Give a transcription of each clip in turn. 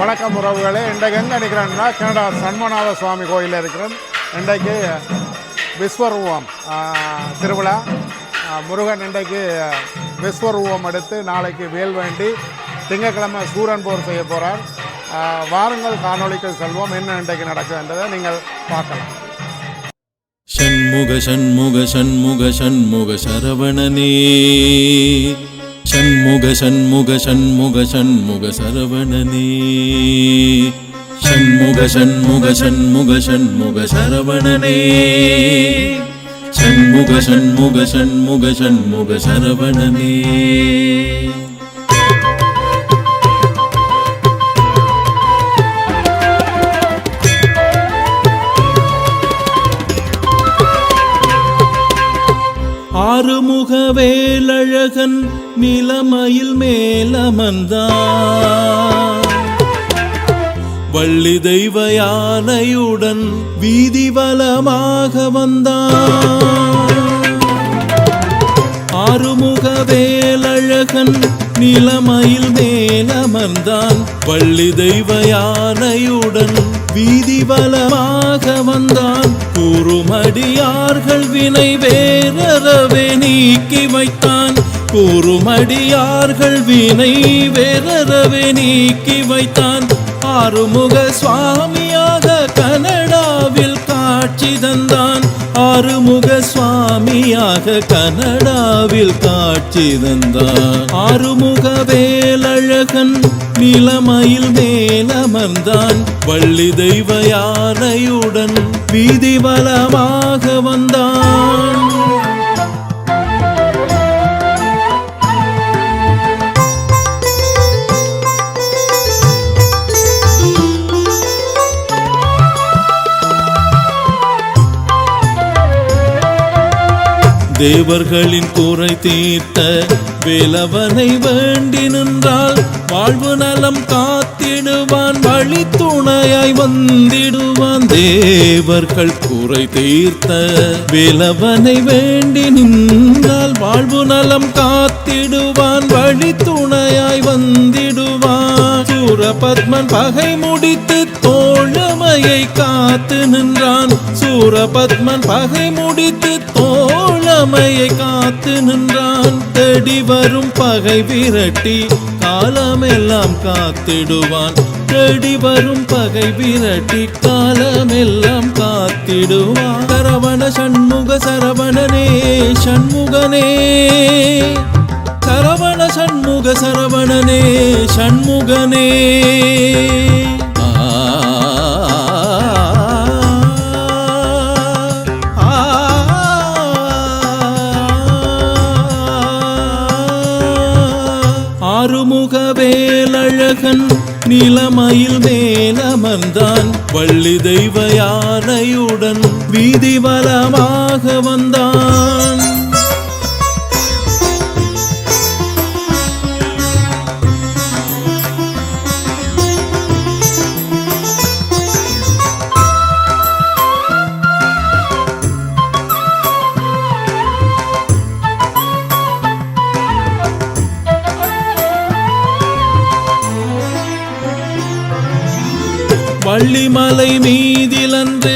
வணக்கம் உறவுகளே. இன்றைக்கு எங்கே நிற்கிறேன்னா கனடா சண்முகநாத சுவாமி கோயிலில் இருக்கிறேன். இன்றைக்கு விஸ்வரூபம் திருவிழா. முருகன் இன்றைக்கு விஸ்வரூபம் எடுத்து நாளைக்கு வேல் வேண்டி திங்கட்கிழமை சூரன் போர் செய்ய போகிறார். வாருங்கள் காணொளிக்கு செல்வோம். என்ன இன்றைக்கு நடக்குதுன்றதை நீங்கள் பார்க்கலாம். ஷண்முக ஷண்முக ஷண்முக ஷண்முக சரவணனே, ஷண்முக ஷண்முக ஷண்முக ஷண்முக சரவணனே, ஷண்முக ஷண்முக ஷண்முக ஷண்முக சரவணனே, ஷண்முக ஷண்முக ஷண்முக ஷண்முக சரவணனே. ஆறுமுக வேலழகன் நிலமயில் மேலமர்ந்தான், வள்ளி தெய்வ யானையுடன் வீதி வலமாக வந்தான். ஆறுமுக வேலழகன் நிலமயில் மேலமர்ந்தான், வள்ளி தெய்வ யானையுடன் வீதி வலமாக வந்தான். கூறுமடியார்கள் வினை வேறறவே நீக்கி வைத்தான், கூறுமடியார்கள் வினை வேறறவே நீக்கி வைத்தான். ஆறுமுக சுவாமியாக கனடாவில் காட்சி தந்தான், ஆறுமுக சுவாமியாக கனடாவில் காட்சி தந்தான். ஆறுமுக வேலழகன் நிலமயில் மேலமர்ந்தான், வள்ளி தெய்வ யானையுடன் வீதி வலமாக வந்தான். தேவர்களின் குறை தீர்த்த வேலவனை வேண்டி நின்றால் வாழ்வு நலம் காத்திடுவான், வழி துணையாய் வந்திடுவான். தேவர்கள் குறை தீர்த்த வேலவனை வேண்டி நின்றால் வாழ்வு நலம் காத்திடுவான், வழி துணையாய் வந்திடுவான். சூரபத்மன் பகை முடித்து தோழமையை காத்து நின்றான், சூரபத்மன் பகை முடித்து தோழமையை காத்து நின்றான். தேடி வரும் பகை விரட்டி காலமெல்லாம் காத்திடுவான், தேடி வரும் பகை விரட்டி காலமெல்லாம் காத்திடுவான். சரவண சண்முக சரவணனே சண்முகனே, சரவண சண்முக சரவணனே சண்முகனே. ஆறுமுக வேலழகன் நிலமயில் மேலமர்ந்தான், வள்ளி தெய்வ யானையுடன் வீதி வலமாக வந்தான். வள்ளிமலை மீதிலன்று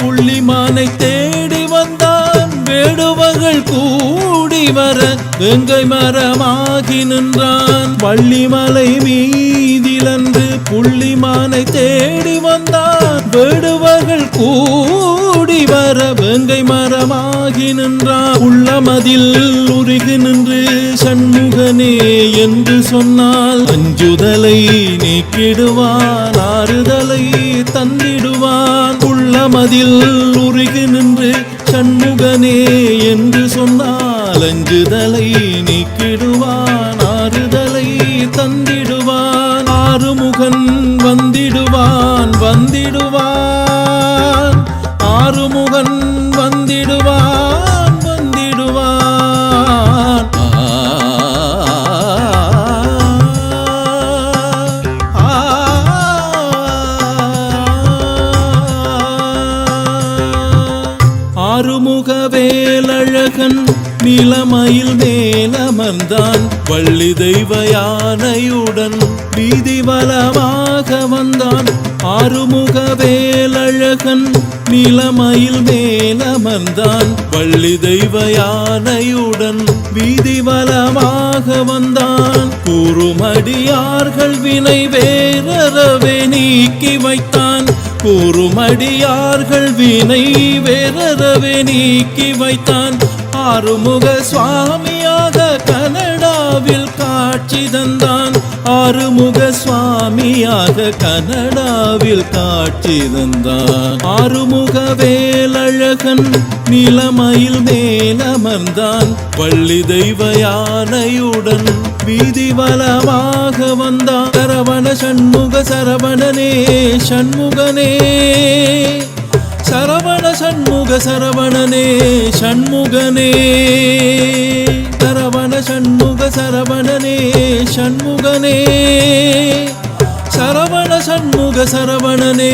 புள்ளிமானை தேடி வந்தான், வேடுவர்கள் கூடி வர வெங்கை மரமாகி நின்றான். வள்ளிமலை மீதிலன்று புள்ளிமானை தேடி வந்தான், வேடுவர்கள் கூடி வர வெங்கை மரமாகி நின்றான். உள்ளமதில் உருகி நின்று சண்முகனே என்று சொன்னால் அஞ்சுதலை நீக்கிடுவான், ஆறுதலை தந்திடுவான். உள்ளமதில் உருகி நின்று சண்முகனே என்று சொன்னால் அஞ்சுதலை நீக்கிடுவான், ஆறுதலை தந்திடுவான். ஆறுமுகன் வந்திடுவான் வந்திடுவான், ஆறுமுகன் வந்திடுவான் வந்திடுவான். ஆறுமுக வேலழகன் நிலமயில் மேலமர்ந்தான், மேலமர்ந்தான் வள்ளி தெய்வ யானையுடன் வீதி வலமாக வந்தான் ஆறுமுக வேலழகன் நிலமயில் மேலமர்ந்தான் வள்ளி தெய்வ யானையுடன் வீதி வலமாக வந்தான் கூறுமடியார்கள் வினை வேறறவே நீக்கி வைத்தான் கூறுமடியார்கள் வினை வேறறவே நீக்கி வைத்தான் ஆறுமுக சுவாமியாக கனடாவில் காட்சி தந்தான் ஆறுமுக சுவாமியாக கனடாவில் காட்சி தந்தான் ஆறுமுக வேலழகன் நிலமயில் மேலமர்ந்தான் வள்ளி தெய்வ யானையுடன் வீதி வலமாக வந்தான் சரவண சண்முக சரவணனே சண்முகனே சரவண சண்முக சரவணனே சண்முகனே சரவண சண்முக சரவணனே சண்முகனே சரவண சண்முக சரவணனே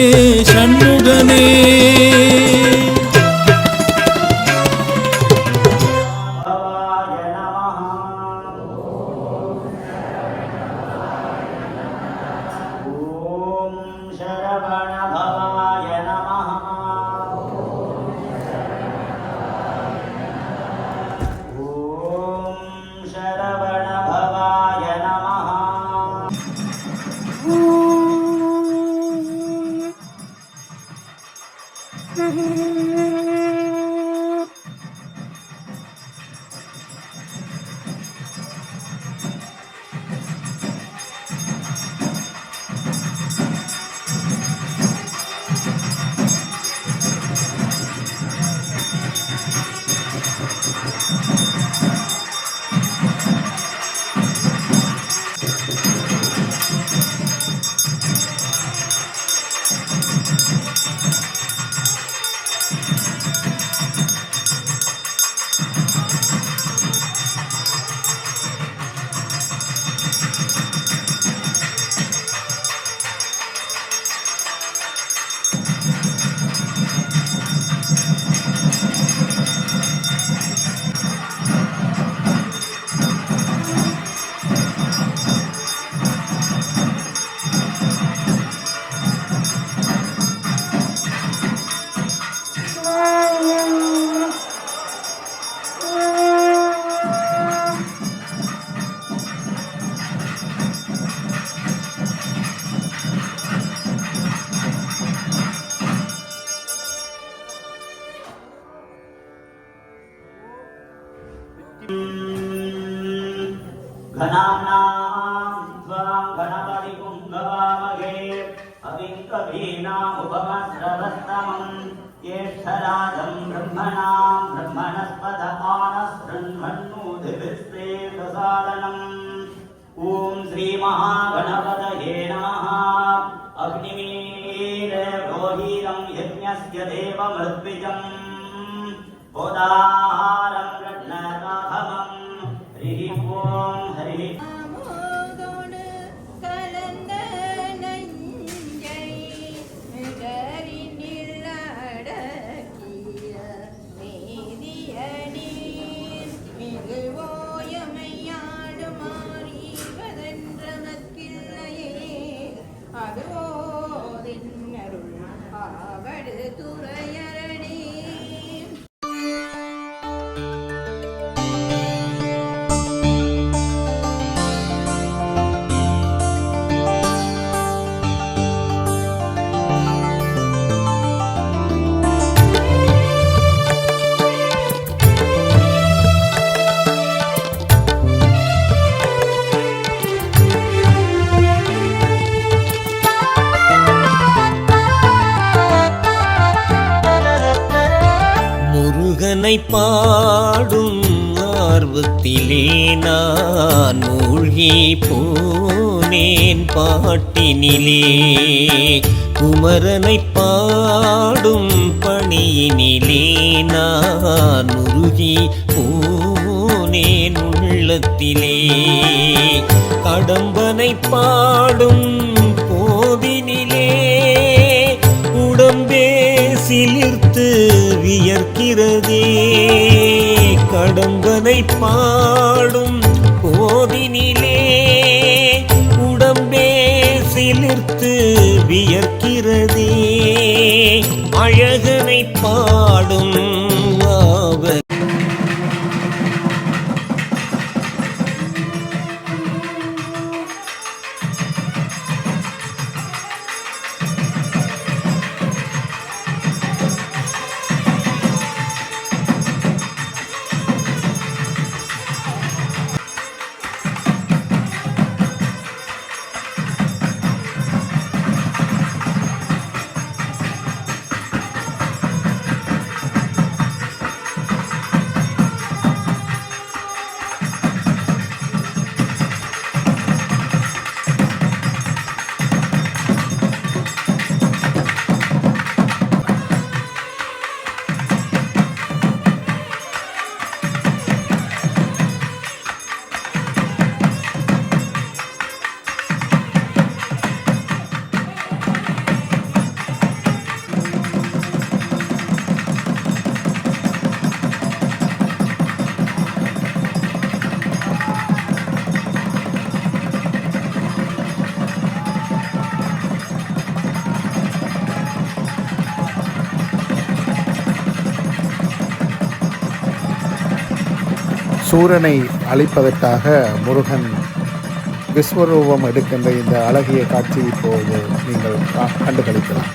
சண்முகனே ओम श्री महागणपतये नमः। अग्निमीर रोहितं यज्ञस्य देवमृत्विजं होदाहारं रत्नराघवं हरिः ओम हरिः பாடும் ஆர்வத்திலே நான் மூழ்கி போனேன் பாட்டினிலே குமரனை பாடும் பணியினிலே நான் உருகி போனேன் உள்ளத்திலே கடம்பனை பாடும் போதினிலே உடம்பே சிலிர்த்து வியர்க்கிறதே கடம்பனை பாடும் அழகனை பாடும் ஆவர். சூரனை அழிப்பதற்காக முருகன் விஸ்வரூபம் எடுக்கின்ற இந்த அழகிய காட்சி இப்போது நீங்கள் கண்டுகளிக்கலாம்.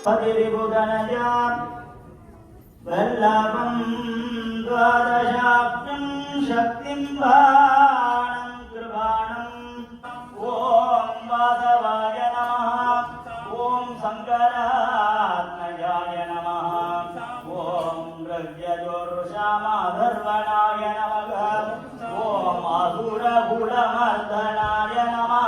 பதிரிபுதனஜா வல்லபம் துவாதசாப்தம் சக்திம் பாணம் கிருபாணம் ஓம் வாசவாய நமः ஓம் சங்கராத்மஜாய நமः ஓம் பிரத்யஜோர்ஷாமாதர்வணாய நமः ஓம் ஆசுரகுலமர்தனாய நமः.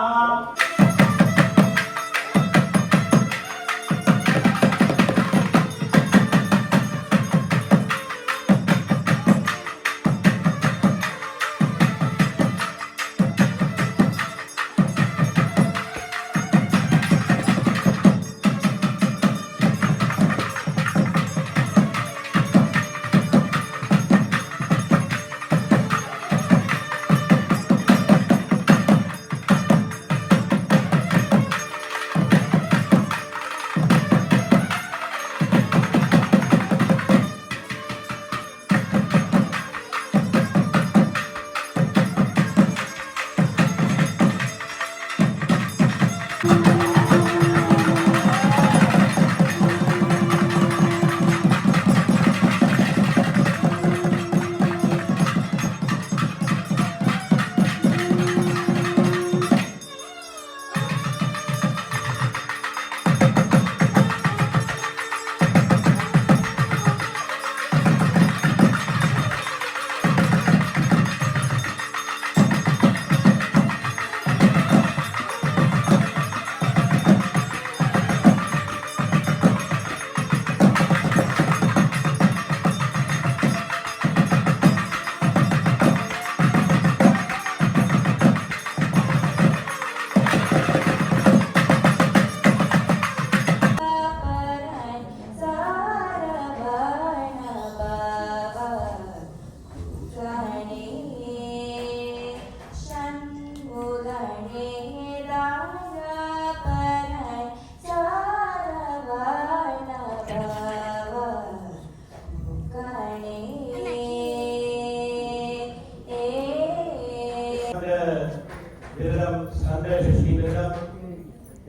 விரதம் ஸ்கந்த சஷ்டி விரதம்.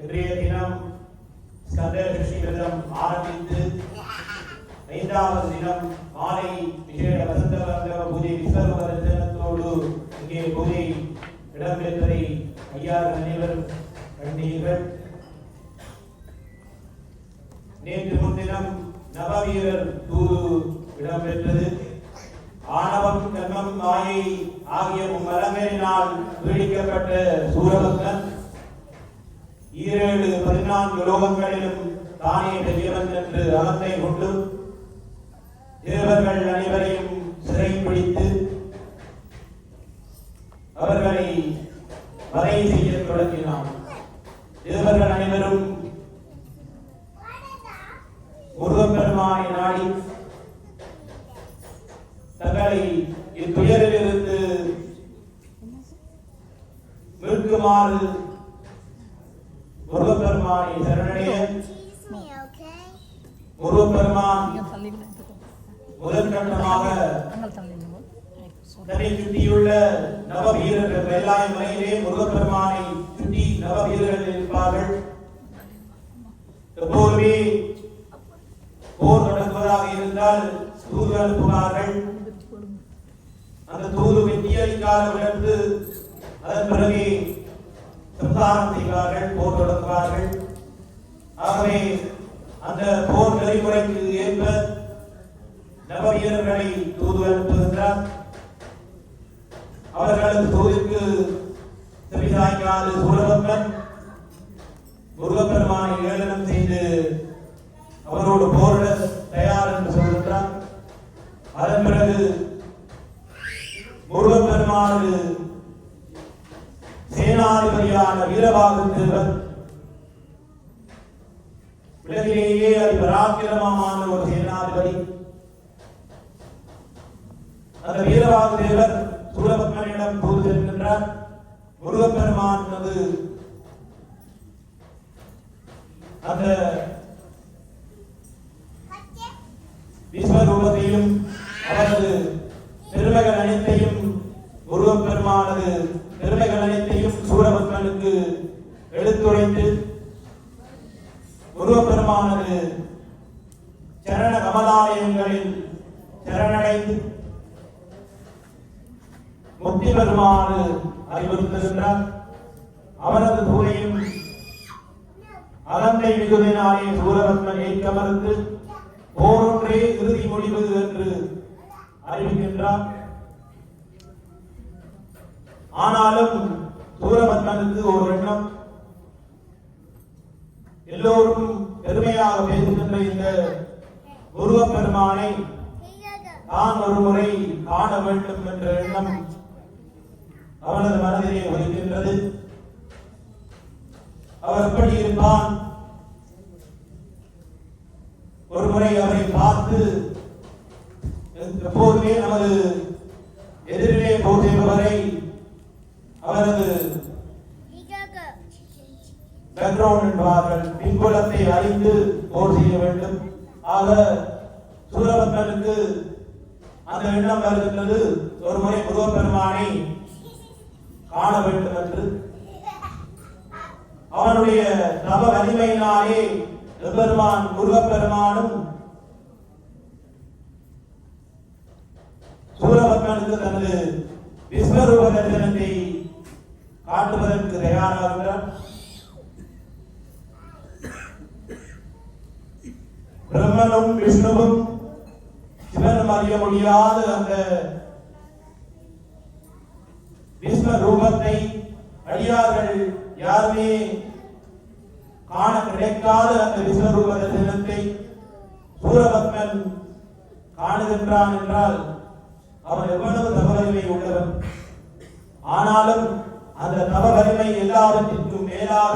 இன்றைய தினம் ஸ்கந்த சஷ்டி விரதம் ஆரம்பித்து 5வது தினம் மாலை விசேட வசந்த வந்தவ பூஜை விஸ்வரூப தரிசனத்தோடு இங்கே பூஜை இடம்பெற்றதை ஐயார் அனைவரும் கண்டீர்கள். நேற்று முன்தினம் நவவீரர் தூது இடம்பெற்றது. ஆணவம் கர்மம் மாயை ஆகிய மும்மலங்களினால் பீடிக்கப்பட்ட சூரபத்மன் 14 லோகங்களிலும் தானே பெரியவன் என்று அகத்தை கொண்டு தேவர்கள் அனைவரையும் சிறை பிடித்து அவர்களை வரை செய்ய தொடங்கினான். தேவர்கள் அனைவரும் முருகப்பெருமானை நாடி தங்களை இத்துயரிலிருந்து மீட்குமாறு முருகப்பெருமானை சரணடைய முருகப்பெருமான் முதற்கட்டமாக தன்னை சுற்றியுள்ள நவ வீரர்கள் வெள்ளாய மலையிலே முருகப்பெருமானை சுற்றி நவ வீரர்கள் இருப்பார்கள். எப்போதுமே போர் தொடங்குவதாக இருந்தால் தூது அனுப்புவார்கள். அந்த தூது வெற்றியளிக்காத விடத்து அதன் பிறகு சம்சாரம் செய்வார்கள், போர் தொடங்குவார்கள். ஆகவே அந்த போர் நெறிமுறைக்கு ஏற்ப நவ வீரர்களை தூது அனுப்புகின்றார். அவர்களது தூதுக்கு செவிசாய்க்காது சூரபத்மன் முருகப்பெருமானை ஏளனம் செய்து அவரோடு போரிட தயார் என்று சொல்கின்றார். அதன் பிறகு முருகப்பெருமானது சேனாதிபதியான வீரபாகு தேவர் உலகிலேயே அதிபராக்கிரமமான ஒரு சேனாதிபதி. அந்த வீரபாகு தேவர் சூரபத்மனிடம் தூது செல்கின்றார். முருகப்பெருமான் அந்த விஸ்வரூபத்தையும் அவரது பெருமைகள் அனைத்தையும் முருகப்பெருமானது பெருமைகள் அனைத்தையும் சூரபத்மனுக்கு எடுத்துரைத்து முருகப்பெருமானது சரண கமலாலயங்களில் சரணடைந்து முக்தி பெறுமாறு அறிவுறுத்துகின்றார். அவரது தூரையும் அகந்தை மிகுதினாலே சூரபத்மன் ஏற்க மறுத்து போரொன்றே இறுதி முடிவு என்று அறிவிக்கின்றார். ஆனாலும் சூரபத்மனுக்கு ஒரு எண்ணம், எல்லோரும் பெருமையாக பேசுகின்ற இந்த முருகப்பெருமானை தான் ஒரு முறை காண வேண்டும் என்ற எண்ணம் அவனது மனதிலே ஒலிக்கின்றது. அவர் எப்படி இருப்பான்? ஒரு முறை அவரை பார்த்து எப்போதுமே நமது எதிரிலே போகிறவரை அவரது பேக்ரவுண்ட் என்பார்கள், பின்புலத்தை அறிந்து போர் செய்ய வேண்டும். ஆக சூரபத்மனுக்கு அந்த எண்ணம் வருகின்றது, ஒரு முறை முருகப்பெருமானை காண வேண்டும் என்று. அவனுடைய தவ வலிமையினாலே எம்பெருமான் முருகப்பெருமானும் சூரபத்மனுக்கு தனது விஸ்வரூப தரிசனத்தை காட்டுவதற்கு தயாராகிறார். பிரம்மனும் விஷ்ணுவும் சிவனும் அறிய முடியாத அந்த விஸ்வரூபத்தை அடியார்கள் யாருமே காண கிடைக்காத அந்த விஸ்வரூப தரிசனத்தை சூரபத்மன் காணுகின்றான் என்றால் அவன் எவ்வளவு தவ வலிமை உள்ளவன். ஆனாலும் அந்த தவ வலிமை எல்லாவற்றிற்கும் மேலாக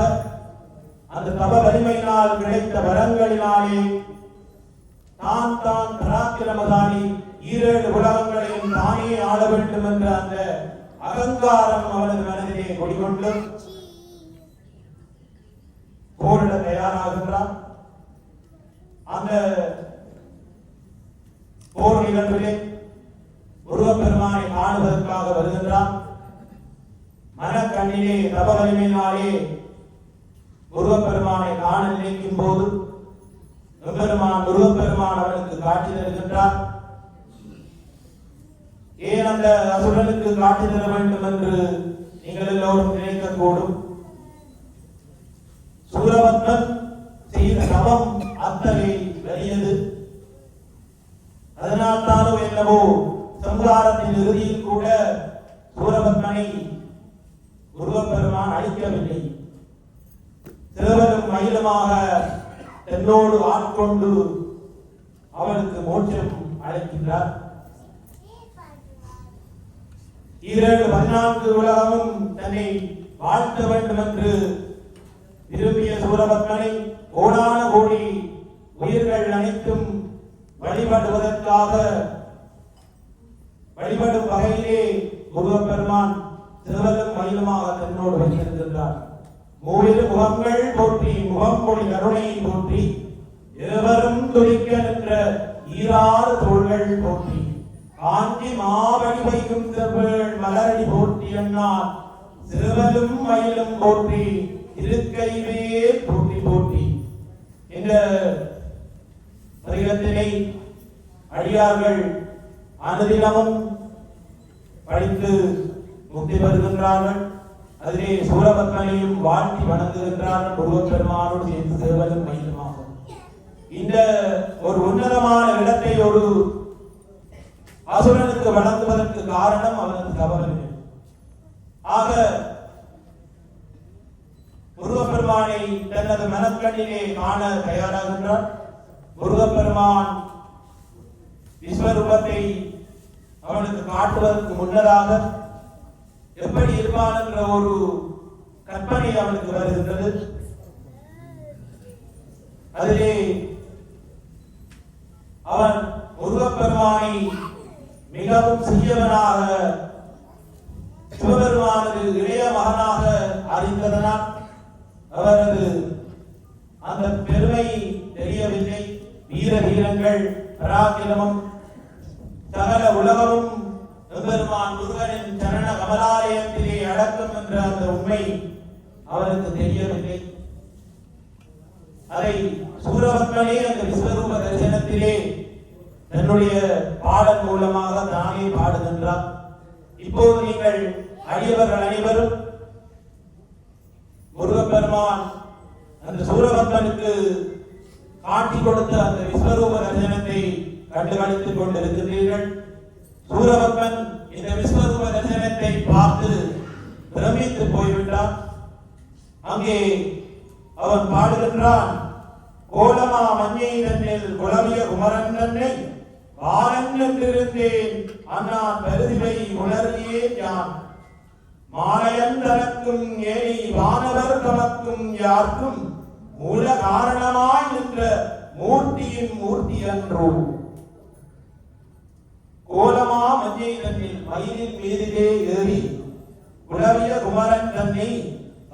அந்த தவ வலிமையினால் கிடைத்த வரங்களினாலே தான் தான் பராக்கிரமசாலி, ஈரேழு உலகங்களையும் தானே ஆள வேண்டும் என்ற அந்த அகங்காரம் அவனது மனதிலே கொடிகொண்டு போரிட தயாராகின்றான். அந்த போர் நிகழ்விலே முருகப்பெருமானை காணுவதற்காக வருகின்றான். மனக்கண்ணிலே தப வலிமையினாலே முருகப்பெருமானை காண நினைக்கும் போது முருகப்பெருமான் அவனுக்கு காட்சி தருகின்றார். ஏன் அந்த அசுரனுக்கு காட்சி தர வேண்டும் என்று நீங்கள் எல்லோரும் நினைக்கக்கூடும். சூரபத்மன் செய்த தவம் அத்தனை பெரியது. அதனால்தானோ என்னவோ சம்ஹாரத்தின் இறுதியில் கூட சூரபத்மனை முருகப்பெருமான் அழிக்கவில்லை. சிறுவரும் மயிலுமாக தன்னோடு ஆட்கொண்டு அவனுக்கு மோட்சம் அழைக்கின்றார். 14 உலகமும் தன்னை வாழ்த்த வேண்டும் என்று விரும்பிய சூரபத்மனை கோடான கோடி உயிர்கள் அனைத்தும் வழிபடுவதற்காக வழிபடும் வகையிலே முருகப்பெருமான் சிறுவரும் மயிலுமாக தன்னோடு வைத்திருக்கின்றார். மூவிரு முகங்கள் போற்றி முகம் மொழி கருணையை போற்றி இருவரும் துடிக்க நின்ற ஈராறு தோள்கள் போற்றி காஞ்சி மாவடி வைக்கும் செவ்வேள் மலரடி போற்றி என்னார் சிறுவரும் மயிலும் போற்றி திருக்கைவே போற்றி போற்றி. இந்த பதிகத்தினை அடியார்கள் அனுதினமும் படித்து முக்தி பெறுகின்றார்கள். அதிலே சூரபத்மனையும் வாழ்த்தி வணங்குகின்றார்கள். முருகப்பெருமானோடு சேர்ந்து சிறுவரும் மயிலுமாகும். இந்த ஒரு உன்னதமான இடத்தை ஒரு அசுரனுக்கு வழங்குவதற்கு காரணம் அவனது தவறு. ஆக முருகப்பெருமானை தனது மனக்கண்ணிலே காண தயாராகின்றார். முருகப்பெருமான் விஸ்வரூபத்தை அவனுக்கு காட்டுவதற்கு முன்னதாக எப்படி இருப்பான் என்ற ஒரு கற்பனை அவனுக்கு வருகின்றது. அதிலே அவன் முருகப்பெருமானை மிகவும் சிறியவனாக சிவபெருமானது இளைய மகனாக அறிந்ததனால் அவரது அந்த பெருமை தெரியவில்லை. வீர வீரங்கள் பராக்கிரமம் சகல உலகமும் எம்பெருமான் முருகனின் சரண கமலாலயத்திலே அடக்கம் என்ற அந்த உண்மை அவருக்கு தெரியவில்லை. அதை சூரபத்மனே அந்த விஸ்வரூப தரிசனத்திலே தன்னுடைய பாடல் மூலமாக தானே பாடுகின்றார். இப்போது நீங்கள் அடியவர்கள் அனைவரும் முருகப்பெருமான் அந்த சூரபத்மனுக்கு காட்சி கொடுத்த அந்த விஸ்வரூப தரிசனத்தை கண்டுகளித்துக் கொண்டிருக்கிறீர்கள். சூரபத்மன் இந்த விஸ்வரூப தரிசனத்தை பார்த்து பிரமித்து போய்விட்டான். அங்கே அவன் பாடுகின்றான், கோலமா மஞ்சை தன்னில் குளவிய குமரன் தன்னை வாரன் என்றிருந்தேன் அண்ணான் பருதிவை உணர்வியே யான் மாலையன் தனக்கும் ஏறி வானவர் தமக்கும் யாருக்கும் மூல காரணமாய் நின்ற மூர்த்தியின் மூர்த்தி அன்றோ. கோலமா மஞ்சை தன்னில் மயிலின் மீதிலே ஏறி குளவிய குமரன் தன்னை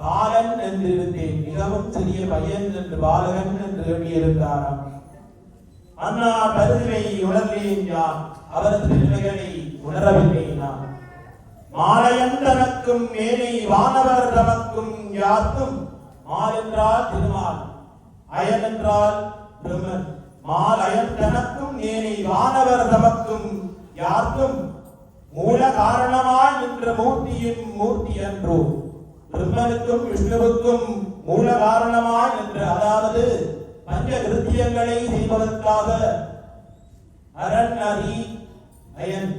பாலன் என்றிருந்தேன், மிகவும் சிறிய பையன் என்று பாலகன் என்று எண்ணியிருந்தாராம். அண்ணா பருதிவை உணர்வேன் யான், அவரது நிலைகளை உணரவில்லை நான். மாலையன் தனக்கும் மேனை வானவர் தமக்கும் யாருக்கும், மால் என்றால் திருமால், அயன் என்றால் பிரம்மன். மால் அயன் தனக்கும் மேனை வானவர் தமக்கும் யாருக்கும் மூல காரணமாய் நின்ற மூர்த்தியின் மூர்த்தி அன்றோ. பிரம்மனுக்கும் விஷ்ணுவுக்கும் மூல காரணமாய் நின்ற, அதாவது பஞ்ச கிருத்தியங்களை செய்வதற்காக அரண் அரி அயன்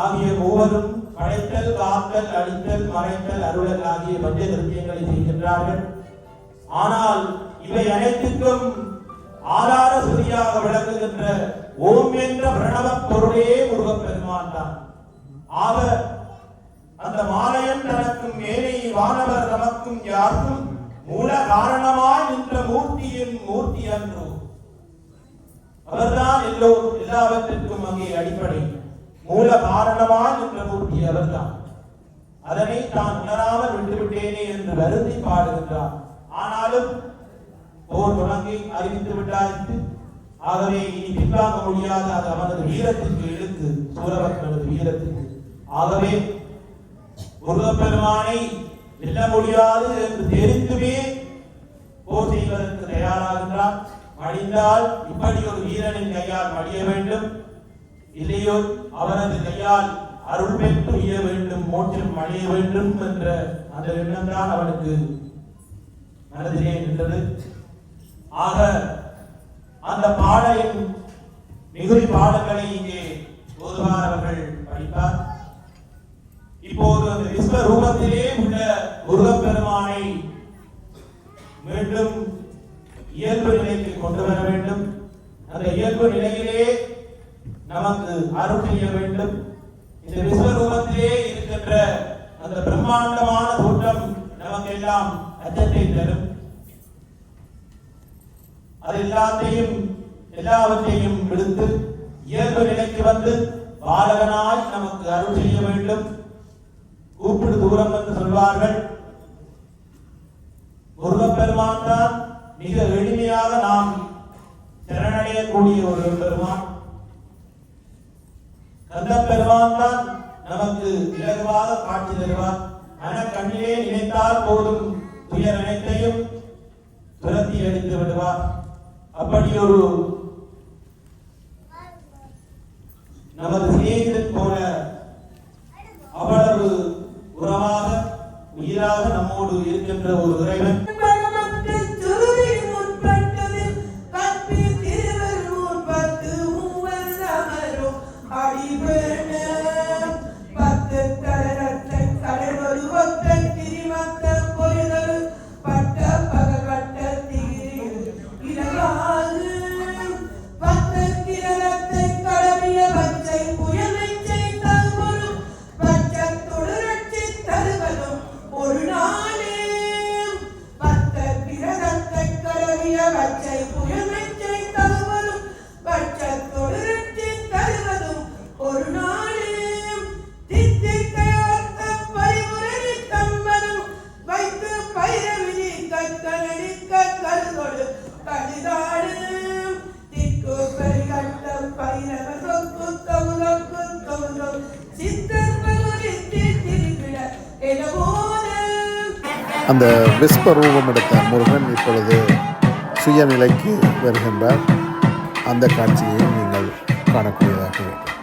ஆகிய மூவரும் படைத்தல் காத்தல் அழித்தல் மறைத்தல் அருளல் ஆகிய பஞ்ச கிருத்தியங்களை செய்கின்றார்கள். ஆனால் இவை அனைத்துக்கும் ஆதார சுதியாக விளங்குகின்ற ஓம் என்ற பிரணவ பொருளே முருகப்பெருமான் தான். ஆக அந்த மாலையன் தனக்கும் மேனை வானவர் தமக்கும் யாருக்கும் மூல காரணமாய் நின்ற மூர்த்தியின் மூர்த்தி அன்றோ. அவர்தான் எல்லாவற்றிற்கும் அங்கே அடிப்படை. மூல காரணமாய் நின்ற மூர்த்தி அவர்தான். அதனை தான் உணராமல் விட்டுவிட்டேனே என்று வருந்தி பாடுகின்றார். ஆனாலும் போர் தொடங்கி அறிவித்து விட்டாயிற்று. ஆகவே இனி பின்வாங்க முடியாத அது அவனது வீரத்திற்கு இழுக்கு, சூரபத்மனது வீரத்திற்கு. ஆகவே முருகப்பெருமானை வெல்ல முடியாது என்று தெரிந்துமே போர் செய்வதற்கு தயாராகின்றார். மடிந்தால் இப்படி ஒரு வீரனின் கையால் மடிய வேண்டும், இல்லையோ அவரது கையால் அருள் பெற்று உய்ய வேண்டும், மோட்சம் அடைய வேண்டும் என்ற அந்த எண்ணம் தான் அவனுக்கு மனதிலே நின்றது. ஆக அந்த பாடலின் மிகுதி பாடல்களை இங்கே ஓதுவாரவர்கள் படித்தார். இப்போது அந்த விஸ்வரூபத்திலே உள்ள முருகப்பெருமானை மீண்டும் இயல்பு நிலைக்கு கொண்டு வர வேண்டும். அந்த இயல்பு நிலையிலே நமக்கு அருள் செய்ய வேண்டும். இந்த விஸ்வரூபத்திலே இருக்கின்ற அந்த பிரம்மாண்டமான தோற்றம் நமக்கு எல்லாம் அச்சத்தை தரும். அது எல்லாவற்றையும் விடுத்து இயல்பு நிலைக்கு வந்து பாலகனாய் நமக்கு அருள் செய்ய வேண்டும். கூப்பிடு தூரம் என்று சொல்வார்கள். முருகப்பெருமான் தான் மிக எளிமையாக நாம் சரணடையக்கூடிய ஒரு பெருமான். கந்த பெருமான் தான் நமக்கு இலகுவாக காட்சி தருவார். மனக்கண்ணிலே நினைத்தால் போதும் துயர் அனைத்தையும் துரத்தி அடித்து விடுவார். அப்படி ஒரு நமது சிநேகிதன் போல அவ்வளவு உறவாக உயிராக நம்மோடு இருக்கின்ற ஒரு இறைவன். அந்த விஸ்வரூபம் எடுத்த முருகன் இப்பொழுது சுயநிலைக்கு வருகின்றார். அந்த காட்சியை நீங்கள் காணக்கூடியதாக இருக்கும்.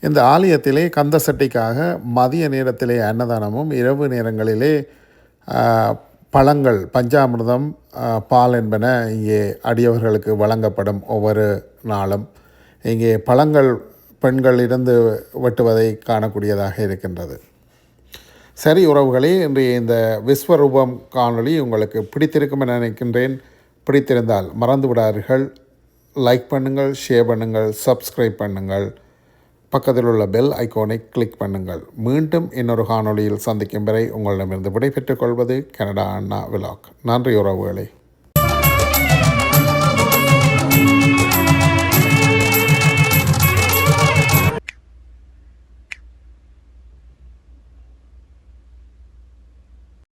இந்த ஆலயத்திலே கந்தசட்டிக்காக மதிய நேரத்திலே அன்னதானமும் இரவு நேரங்களிலே பழங்கள் பஞ்சாமிர்தம் பால் என்பன இங்கே அடியவர்களுக்கு வழங்கப்படும் ஒவ்வொரு நாளும். இங்கே பழங்கள் பெண்கள் இருந்து வெட்டுவதை காணக்கூடியதாக இருக்கின்றது. சரி உறவுகளே, இன்றைய இந்த விஸ்வரூபம் காணொளி உங்களுக்கு பிடித்திருக்கும் என நினைக்கின்றேன். பிடித்திருந்தால் மறந்து விடாதீர்கள். லைக் பண்ணுங்கள், ஷேர் பண்ணுங்கள், சப்ஸ்கிரைப் பண்ணுங்கள், பக்கத்தில் உள்ள பெல் ஐகானை கிளிக் பண்ணுங்கள். மீண்டும் இன்னொரு காணொளியில் சந்திக்கும் வரை உங்களிடமிருந்து விடைபெற்றுக் கொள்வது கனடா அண்ணா விலாக். நன்றி உறவுகளே.